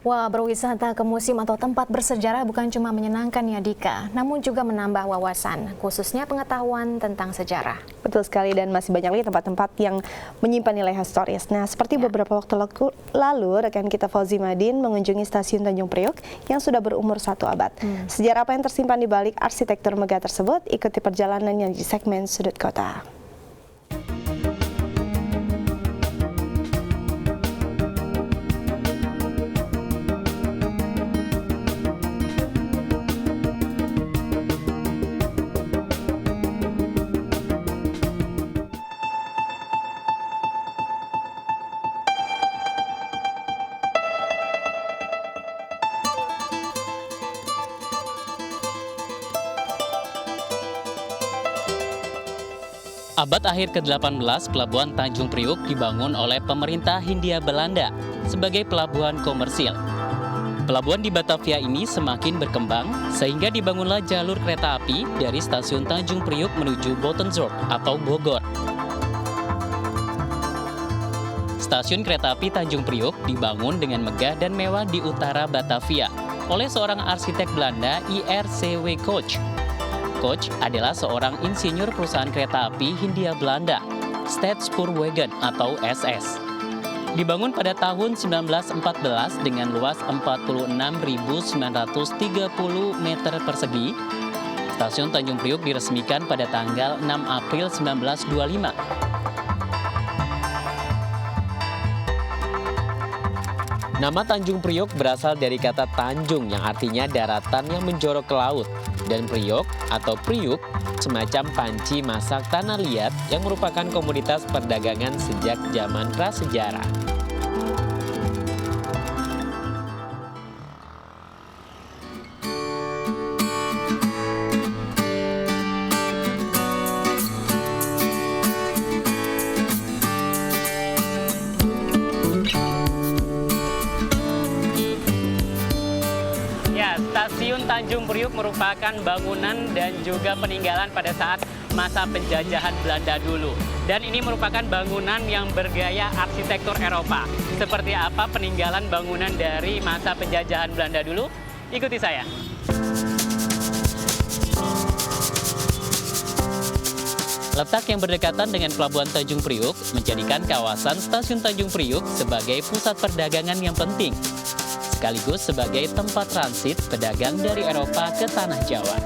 Wah, berwisata ke museum atau tempat bersejarah bukan cuma menyenangkan ya Dika, namun juga menambah wawasan, khususnya pengetahuan tentang sejarah. Betul sekali, dan masih banyak lagi tempat-tempat yang menyimpan nilai historis. Nah, seperti beberapa waktu lalu, rekan kita Fauzi Madin mengunjungi stasiun Tanjung Priok yang sudah berumur 1 abad. Sejarah apa yang tersimpan di balik arsitektur megah tersebut? Ikuti perjalanannya di segmen Sudut Kota. Abad akhir ke-18, Pelabuhan Tanjung Priok dibangun oleh pemerintah Hindia Belanda sebagai pelabuhan komersil. Pelabuhan di Batavia ini semakin berkembang sehingga dibangunlah jalur kereta api dari stasiun Tanjung Priok menuju Buitenzorg atau Bogor. Stasiun kereta api Tanjung Priok dibangun dengan megah dan mewah di utara Batavia oleh seorang arsitek Belanda, I.R.C.W. Koch. Koch adalah seorang insinyur perusahaan kereta api Hindia Belanda, Staatspoorwegen atau SS. Dibangun pada tahun 1914 dengan luas 46.930 meter persegi, stasiun Tanjung Priok diresmikan pada tanggal 6 April 1925. Nama Tanjung Priok berasal dari kata Tanjung yang artinya daratan yang menjorok ke laut, dan Priok atau Priuk semacam panci masak tanah liat yang merupakan komoditas perdagangan sejak zaman prasejarah. Stasiun Tanjung Priok merupakan bangunan dan juga peninggalan pada saat masa penjajahan Belanda dulu. Dan ini merupakan bangunan yang bergaya arsitektur Eropa. Seperti apa peninggalan bangunan dari masa penjajahan Belanda dulu? Ikuti saya. Letak yang berdekatan dengan Pelabuhan Tanjung Priok menjadikan kawasan Stasiun Tanjung Priok sebagai pusat perdagangan yang penting, sekaligus sebagai tempat transit pedagang dari Eropa ke Tanah Jawa.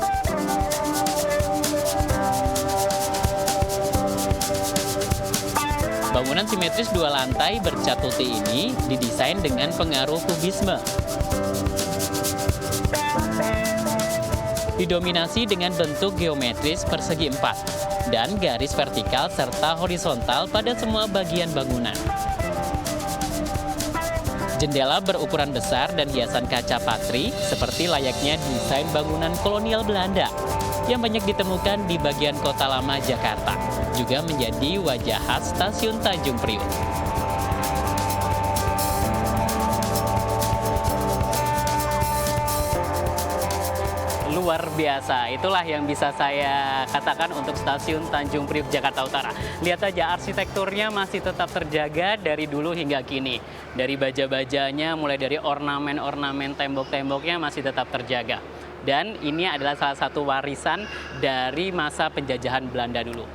Bangunan simetris 2 lantai bercat putih ini didesain dengan pengaruh kubisme. Didominasi dengan bentuk geometris persegi 4 dan garis vertikal serta horizontal pada semua bagian bangunan. Jendela berukuran besar dan hiasan kaca patri seperti layaknya desain bangunan kolonial Belanda yang banyak ditemukan di bagian kota lama Jakarta, juga menjadi wajah khas Stasiun Tanjung Priok. Luar biasa, itulah yang bisa saya katakan untuk Stasiun Tanjung Priok Jakarta Utara. Lihat saja arsitekturnya masih tetap terjaga dari dulu hingga kini. Dari baja-bajanya, mulai dari ornamen-ornamen tembok-temboknya masih tetap terjaga. Dan ini adalah salah satu warisan dari masa penjajahan Belanda dulu.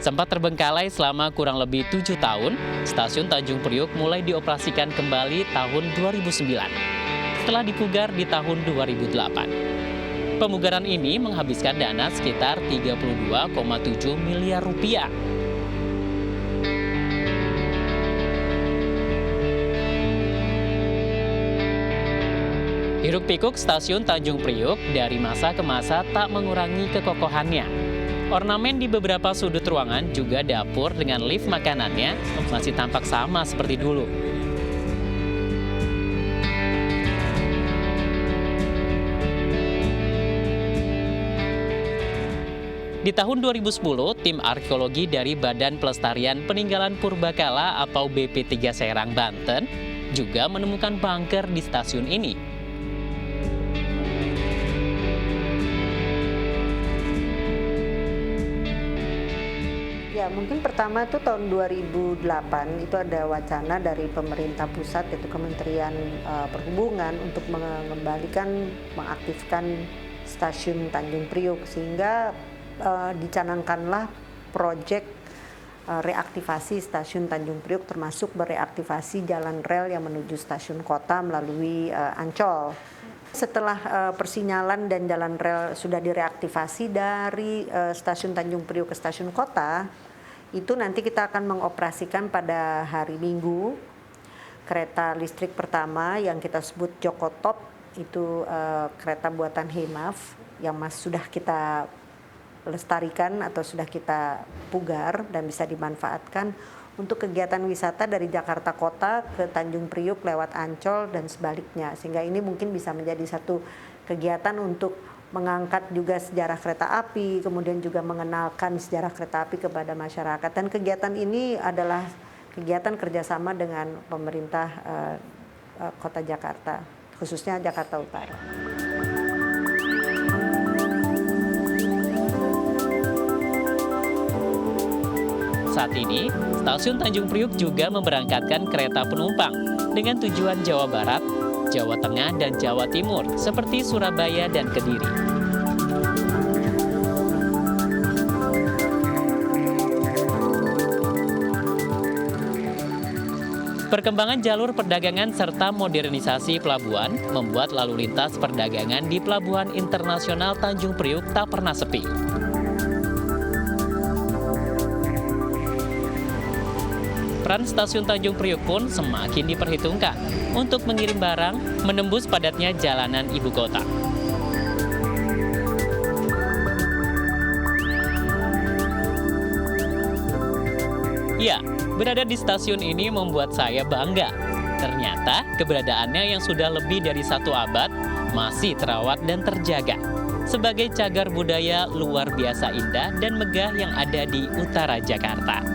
Sempat terbengkalai selama kurang lebih 7 tahun, Stasiun Tanjung Priok mulai dioperasikan kembali tahun 2009, setelah dipugar di tahun 2008. Pemugaran ini menghabiskan dana sekitar 32,7 miliar rupiah. Hiruk-pikuk Stasiun Tanjung Priok dari masa ke masa tak mengurangi kekokohannya. Ornamen di beberapa sudut ruangan, juga dapur dengan lift makanannya masih tampak sama seperti dulu. Di tahun 2010, tim arkeologi dari Badan Pelestarian Peninggalan Purbakala atau BP3 Serang, Banten juga menemukan bunker di stasiun ini. Ya, mungkin pertama itu tahun 2008 itu ada wacana dari pemerintah pusat yaitu Kementerian Perhubungan untuk mengaktifkan stasiun Tanjung Priuk sehingga dicanangkanlah proyek reaktivasi stasiun Tanjung Priuk termasuk bereaktivasi jalan rel yang menuju stasiun kota melalui Ancol. Setelah persinyalan dan jalan rel sudah direaktivasi dari stasiun Tanjung Priuk ke stasiun kota, itu nanti kita akan mengoperasikan pada hari Minggu kereta listrik pertama yang kita sebut Joko Top, itu kereta buatan Hemaf yang sudah kita lestarikan atau sudah kita pugar dan bisa dimanfaatkan untuk kegiatan wisata dari Jakarta Kota ke Tanjung Priuk lewat Ancol dan sebaliknya. Sehingga ini mungkin bisa menjadi satu kegiatan untuk mengangkat juga sejarah kereta api, kemudian juga mengenalkan sejarah kereta api kepada masyarakat. Dan kegiatan ini adalah kegiatan kerjasama dengan pemerintah Kota Jakarta, khususnya Jakarta Utara. Saat ini, stasiun Tanjung Priuk juga memberangkatkan kereta penumpang dengan tujuan Jawa Barat, Jawa Tengah, dan Jawa Timur seperti Surabaya dan Kediri. Perkembangan jalur perdagangan serta modernisasi pelabuhan membuat lalu lintas perdagangan di Pelabuhan Internasional Tanjung Priuk tak pernah sepi. Peran stasiun Tanjung Priuk pun semakin diperhitungkan untuk mengirim barang menembus padatnya jalanan ibu kota. Ya, berada di stasiun ini membuat saya bangga. Ternyata keberadaannya yang sudah lebih dari 1 abad masih terawat dan terjaga sebagai cagar budaya luar biasa indah dan megah yang ada di utara Jakarta.